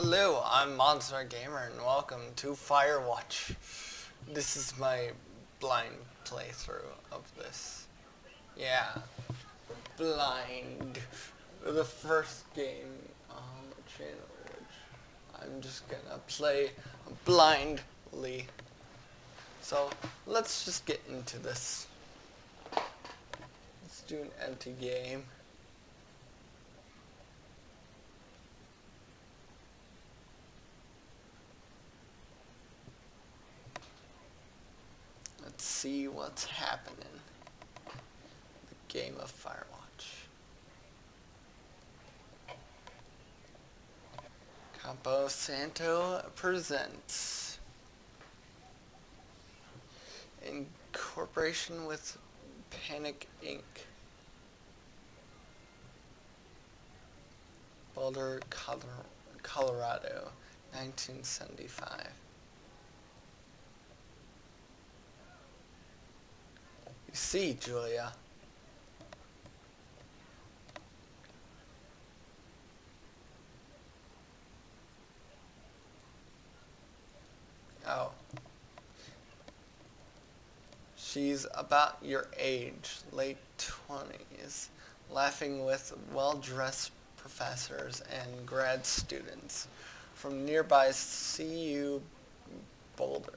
Hello, I'm Monster Gamer and welcome to Firewatch. This is my blind playthrough of this. Yeah, blind. The first game on the channel, which I'm just gonna play blindly. So, let's just get into this. Let's do an empty game. Let's see what's happening. The game of Firewatch. Campo Santo presents in cooperation with Panic Inc. Boulder, Colorado, 1975. You see, Julia. Oh. She's about your age, late 20s, laughing with well-dressed professors and grad students from nearby CU Boulders.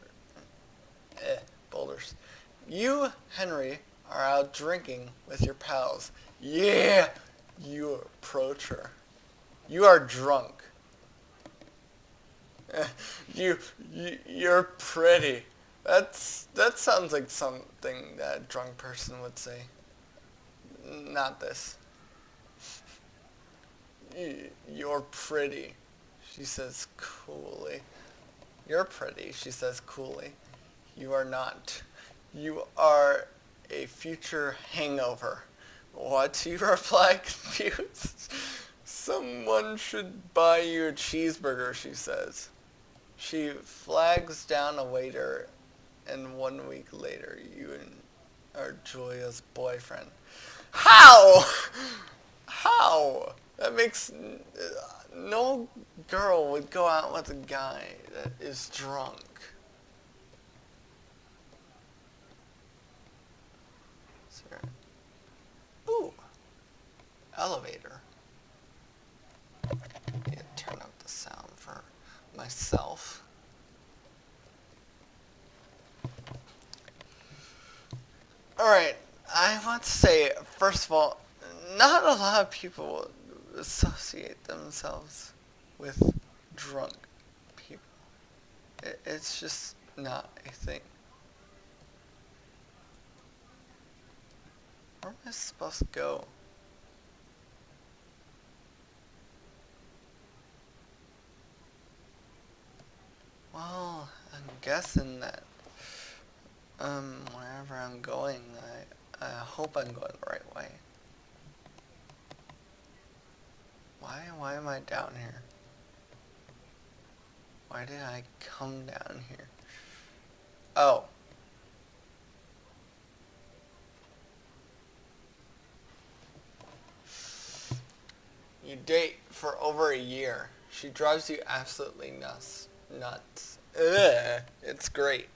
You, Henry, are out drinking with your pals. Yeah! You approach her. You are drunk. You're pretty. That sounds like something that a drunk person would say. Not this. You're pretty, she says coolly. You're pretty, she says coolly. You are not. You are a future hangover. What? You reply confused. Someone should buy you a cheeseburger, she says. She flags down a waiter, and 1 week later, you are Julia's boyfriend. How? How? That makes... no girl would go out with a guy that is drunk. Ooh. Elevator. Need to turn up the sound for myself. Alright, I want to say, first of all, not a lot of people associate themselves with drunk people. It's just not a thing. Where am I supposed to go? Well, I'm guessing that wherever I'm going, I hope I'm going the right way. Why am I down here? Why did I come down here? Oh. You date for over a year. She drives you absolutely nuts. Ugh, it's great.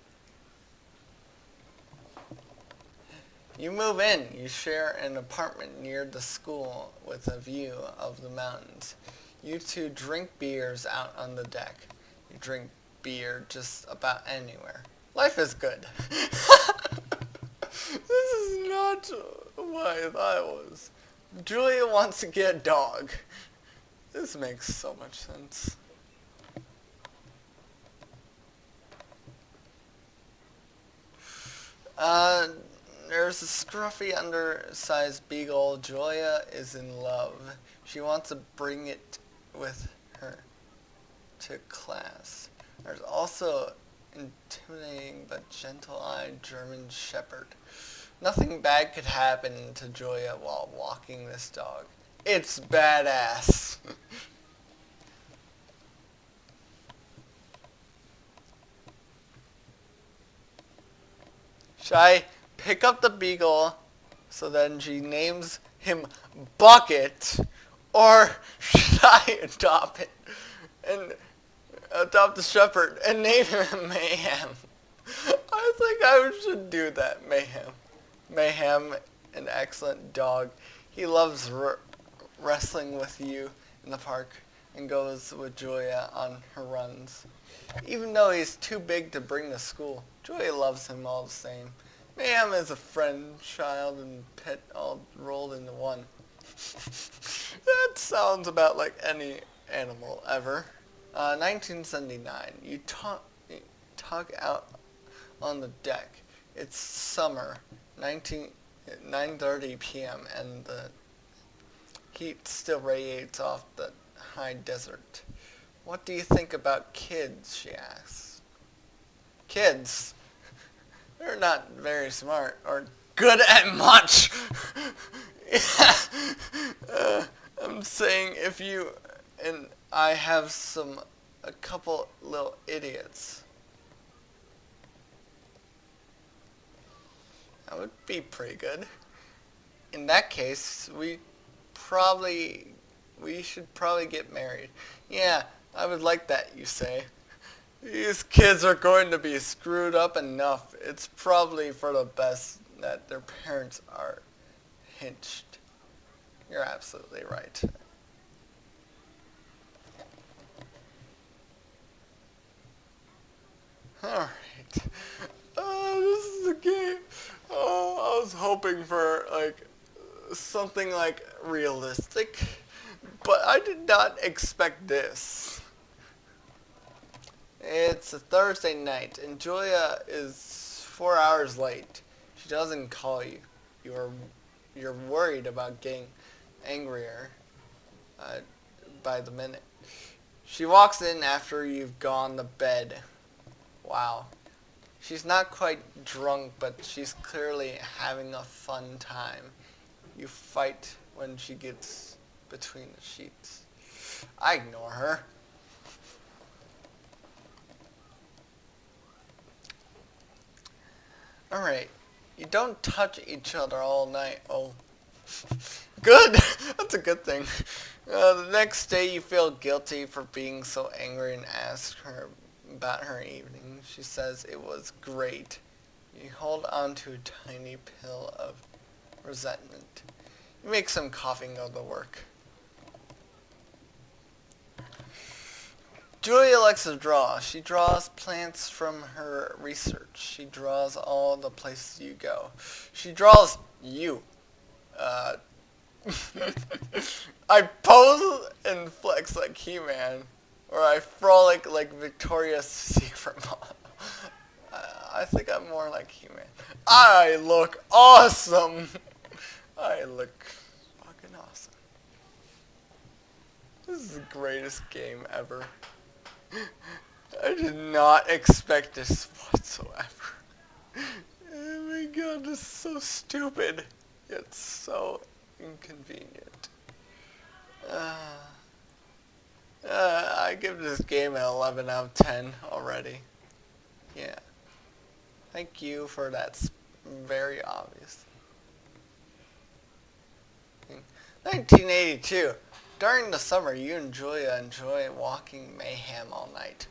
You move in. You share an apartment near the school with a view of the mountains. You two drink beers out on the deck. You drink beer just about anywhere. Life is good. This is not what I thought it was. Julia wants to get a dog. This makes so much sense. There's a scruffy, undersized beagle. Julia is in love. She wants to bring it with her to class. There's also intimidating but gentle-eyed German Shepherd. Nothing bad could happen to Julia while walking this dog. It's badass. Should I pick up the beagle so then she names him Bucket, or should I adopt it and adopt a shepherd and name him Mayhem. I think I should do that. Mayhem. Mayhem, an excellent dog. He loves wrestling with you in the park and goes with Julia on her runs. Even though he's too big to bring to school, Julia loves him all the same. Mayhem is a friend, child, and pet all rolled into one. That sounds about like any animal ever. 1979. You tug out on the deck. It's summer, 9:30 p.m. and the heat still radiates off the high desert. What do you think about kids? She asks. Kids? They're not very smart or good at much. I'm saying if you and I have a couple little idiots. That would be pretty good. In that case, we should probably get married. Yeah, I would like that, you say. These kids are going to be screwed up enough. It's probably for the best that their parents are hitched. You're absolutely right. Alright. This is a game. Oh, I was hoping for something realistic, but I did not expect this. It's a Thursday night, and Julia is 4 hours late. She doesn't call you. You're worried about getting angrier by the minute. She walks in after you've gone to bed. Wow. She's not quite drunk, but she's clearly having a fun time. You fight when she gets between the sheets. I ignore her. Alright. You don't touch each other all night. Oh. Good! That's a good thing. The next day you feel guilty for being so angry and ask her about her evening. She says it was great. You hold on to a tiny pill of resentment. You make some coffee and go to work. Julia likes to draw. She draws plants from her research. She draws all the places you go. She draws you. I pose and flex like He-Man. Or I frolic like Victoria's Secret model. I think I'm more like He-Man. I look awesome. I look fucking awesome. This is the greatest game ever. I did not expect this whatsoever. Oh my god, this is so stupid. Yet so inconvenient. I give this game an 11 out of 10 already. Yeah. Thank you for that. Very obvious. 1982. During the summer, you and Julia enjoy walking Mayhem all night.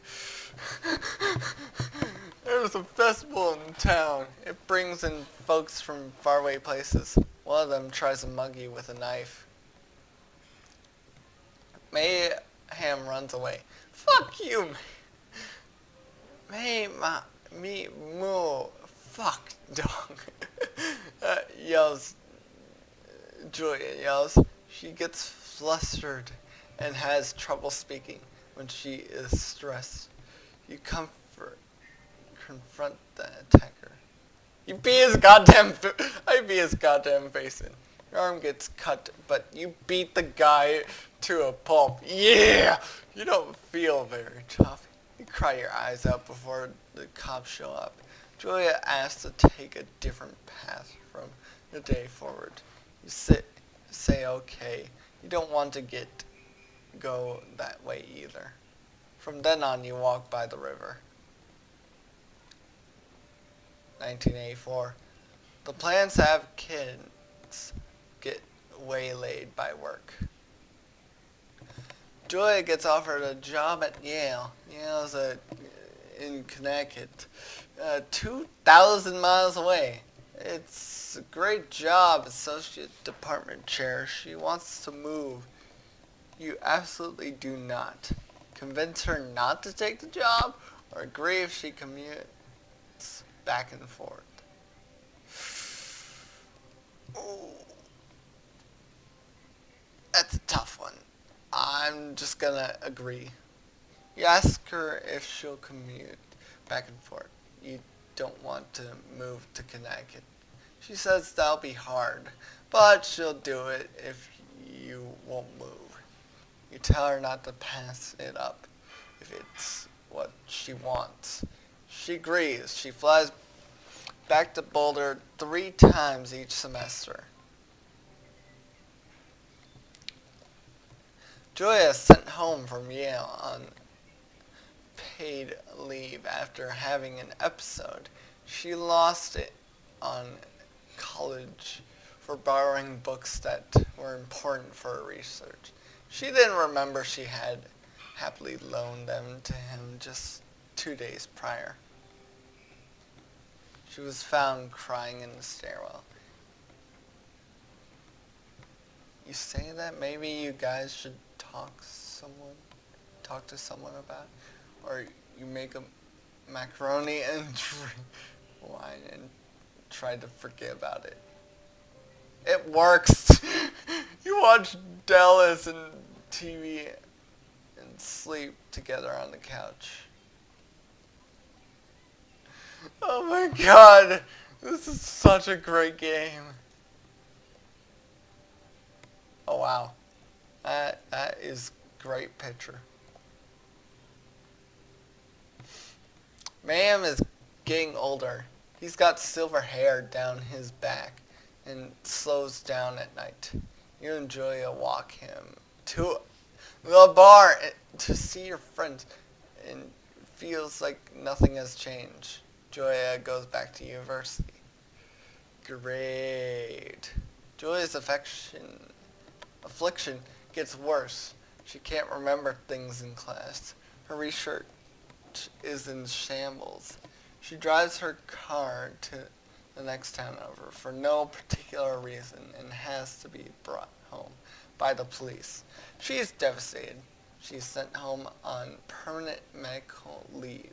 There's a festival in town. It brings in folks from faraway places. One of them tries to mug you with a knife. Mayhem runs away. Fuck you, me, moo, fuck, dog. Julia yells. She gets flustered and has trouble speaking when she is stressed. You confront the attacker. I beat his goddamn face in. Your arm gets cut, but you beat the guy to a pulp. Yeah! You don't feel very tough. You cry your eyes out before the cops show up. Julia asks to take a different path from the day forward. You say okay. You don't want to go that way either. From then on, you walk by the river. 1984. The plans to have kids get waylaid by work. Julia gets offered a job at Yale. Yale's in Connecticut, 2,000 miles away. It's a great job, associate department chair. She wants to move. You absolutely do not. Convince her not to take the job, or agree if she commutes back and forth. Ooh, that's a tough one. I'm just gonna agree. You ask her if she'll commute back and forth. You don't want to move to Connecticut. She says that'll be hard, but she'll do it if you won't move. You tell her not to pass it up if it's what she wants. She agrees. She flies back to Boulder 3 times each semester. Julia is sent home from Yale on paid leave after having an episode. She lost it on college for borrowing books that were important for her research. She didn't remember she had happily loaned them to him just 2 days prior. She was found crying in the stairwell. You say that maybe you guys should talk to someone about it? Or you make a macaroni and drink wine and try to forget about it. It works. You watch Dallas and TV and sleep together on the couch. Oh my god, this is such a great game. Oh wow, that is great picture. Mayhem is getting older. He's got silver hair down his back and slows down at night. You and Julia walk him to the bar to see your friends, and feels like nothing has changed. Julia goes back to university. Great. Julia's affliction gets worse. She can't remember things in class. Her research is in shambles. She drives her car to the next town over for no particular reason and has to be brought home by the police. She is devastated. She's sent home on permanent medical leave.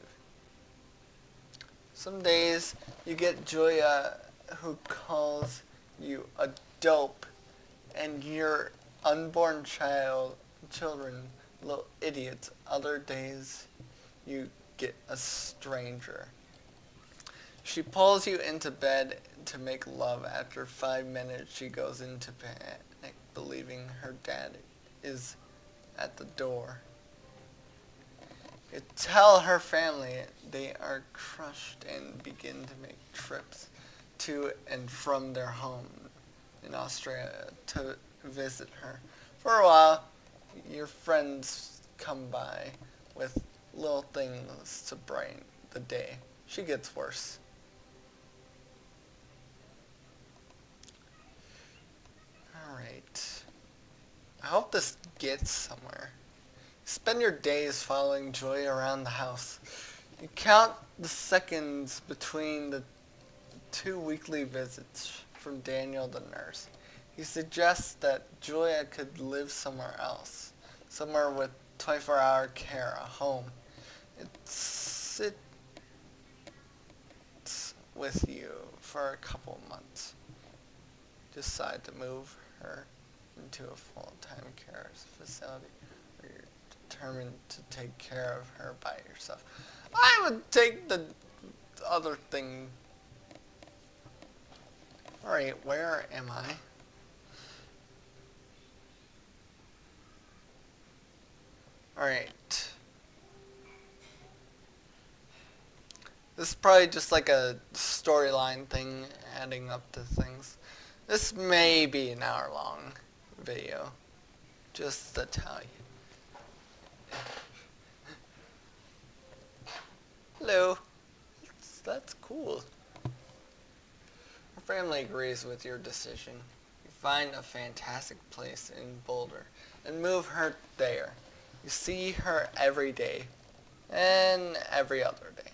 Some days you get Julia who calls you a dope and your unborn children little idiots. Other days you get a stranger. She pulls you into bed to make love. After 5 minutes, she goes into panic, believing her dad is at the door. You tell her family they are crushed and begin to make trips to and from their home in Australia to visit her. For a while, your friends come by with little things to brighten the day. She gets worse. Alright. I hope this gets somewhere. Spend your days following Joy around the house. You count the seconds between the 2 weekly visits from Daniel the nurse. He suggests that Julia could live somewhere else. Somewhere with 24-hour care, a home. It sits with you for a couple months. Decide to move her into a full-time care facility where you're determined to take care of her by yourself. I would take the other thing. Alright, where am I? Alright. This is probably just like a storyline thing, adding up to things. This may be an hour-long video, just to tell you. Hello. That's cool. Her family agrees with your decision. You find a fantastic place in Boulder and move her there. You see her every day and every other day.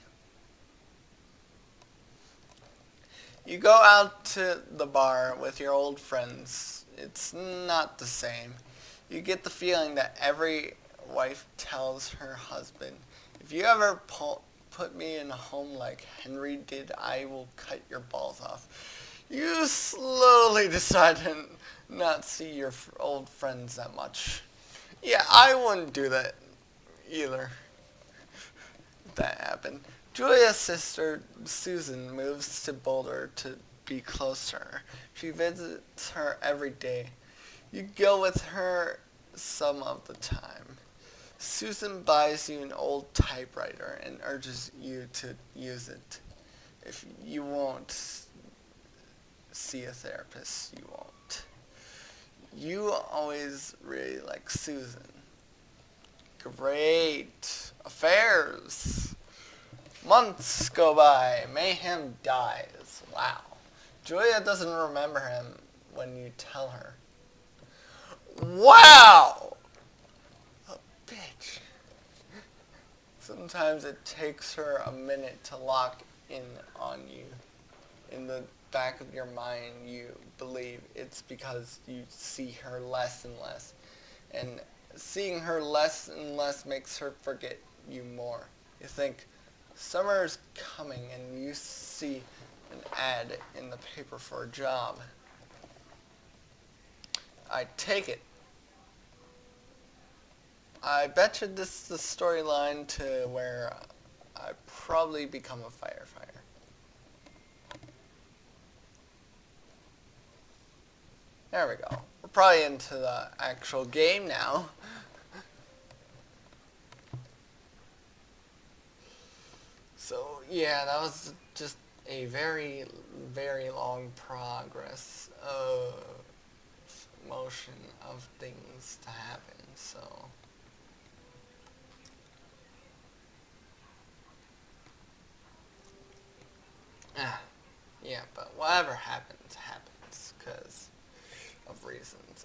You go out to the bar with your old friends. It's not the same. You get the feeling that every wife tells her husband, if you ever put me in a home like Henry did, I will cut your balls off. You slowly decide to not see your old friends that much. Yeah, I wouldn't do that either if that happened. Julia's sister, Susan, moves to Boulder to be close to her. She visits her every day. You go with her some of the time. Susan buys you an old typewriter and urges you to use it. If you won't see a therapist, you won't. You always really like Susan. Great. Affairs. Months go by. Mayhem dies. Wow. Julia doesn't remember him when you tell her. Wow! A bitch. Sometimes it takes her a minute to lock in on you. In the back of your mind, you believe it's because you see her less and less. And seeing her less and less makes her forget you more. You think, summer's coming, and you see an ad in the paper for a job. I take it. I bet you this is the storyline to where I probably become a firefighter. There we go. We're probably into the actual game now. So yeah, that was just a very, very long progress of motion of things to happen. So yeah, but whatever happens, happens because of reasons.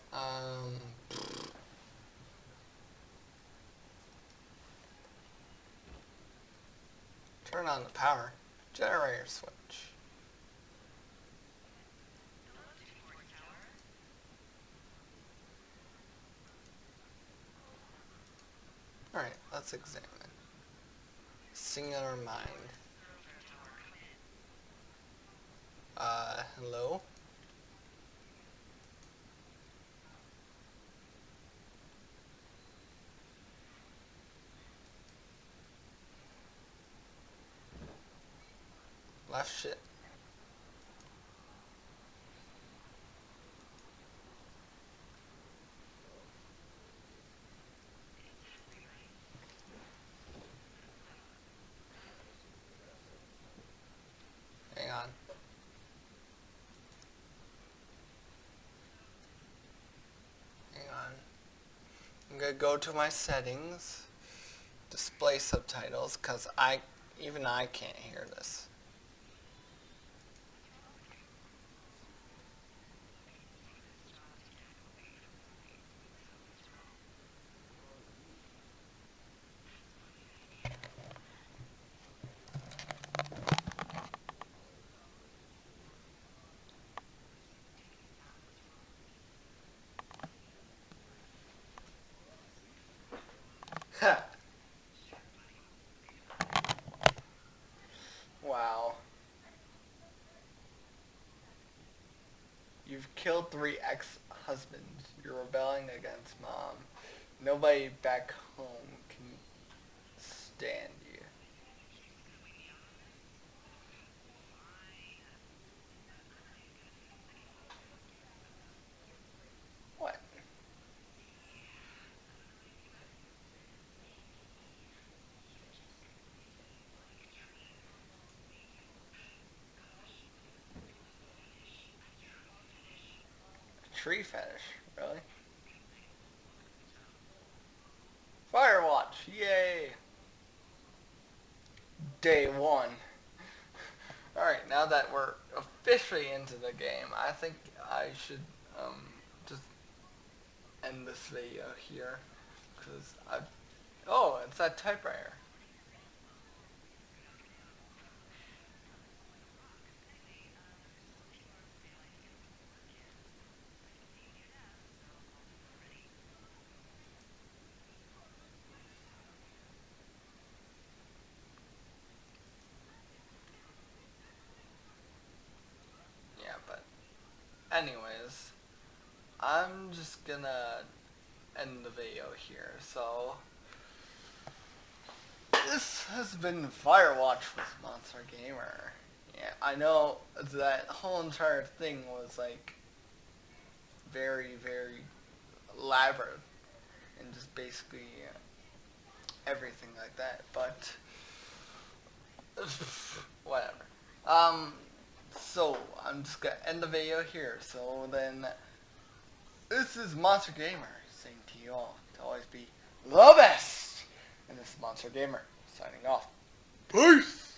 Turn on the power. Generator switch. Alright, let's examine. Singular mind. Hello? Left shit. Hang on. Hang on. I'm gonna go to my settings. Display subtitles, cause even I can't hear this. Wow. You've killed 3 ex-husbands. You're rebelling against mom. Nobody back home can stand you. What? Tree fetish, really? Firewatch, yay! Day 1. Alright, now that we're officially into the game, I think I should just end this video here. Cause I, oh, it's that typewriter. Yeah, but anyways, I'm just gonna end the video here. So this has been Firewatch with Monster Gamer. Yeah, I know that whole entire thing was like very, very elaborate and just basically everything like that. But whatever. So I'm just gonna end the video here. So then, this is Monster Gamer saying to you all to always be the best. And this is Monster Gamer signing off. Peace.